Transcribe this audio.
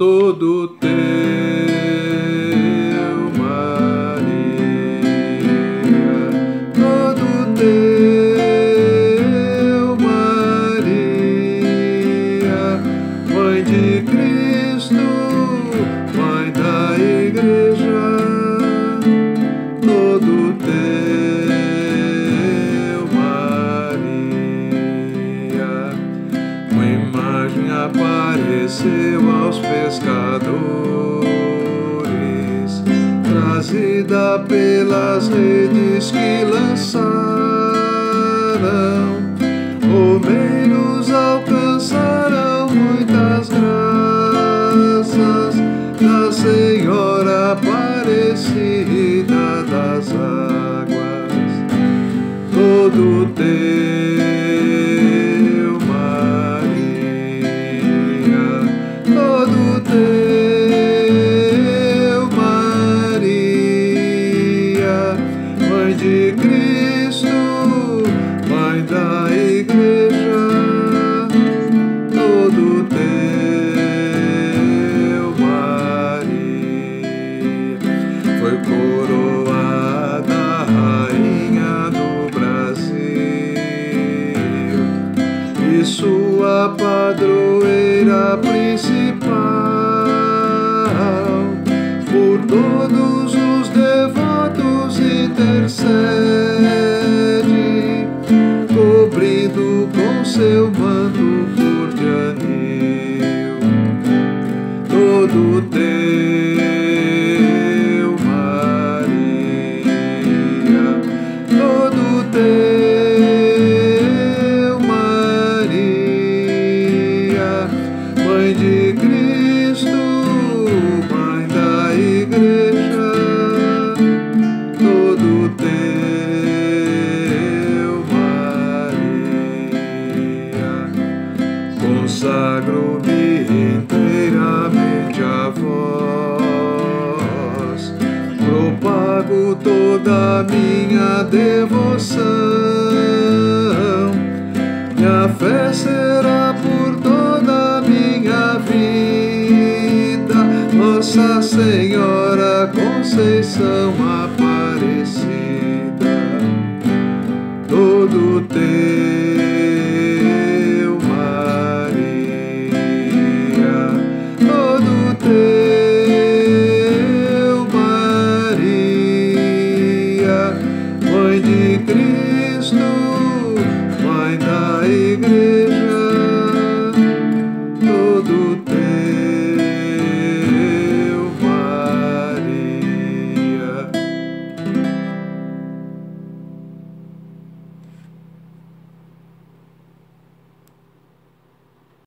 todo teu, Maria, todo teu, Maria, Mãe de Cristo, Mãe da Igreja, todo teu, Maria. Uma imagem apareceu aos pescadores, trazida pelas redes que lançaram. Romeiros alcançaram muitas graças da Senhora Aparecida das águas. Todo teu, Maria, todo teu, Maria, Mãe de Cristo, Mãe da Igreja, todo teu, Maria. Foi coroada Rainha do Brasil e sua padroeira principal. Por todos os devotos intercede, cobrindo com seu manto cor de anil. Todo teu, Maria, todo teu, Maria, Mãe de Cristo, Mãe da Igreja, todo teu, Maria. Consagro-me inteiramente a vós, propago toda a minha devoção. Minha fé será por toda a minha vida, Nossa Senhora Conceição Aparecida, todo teu,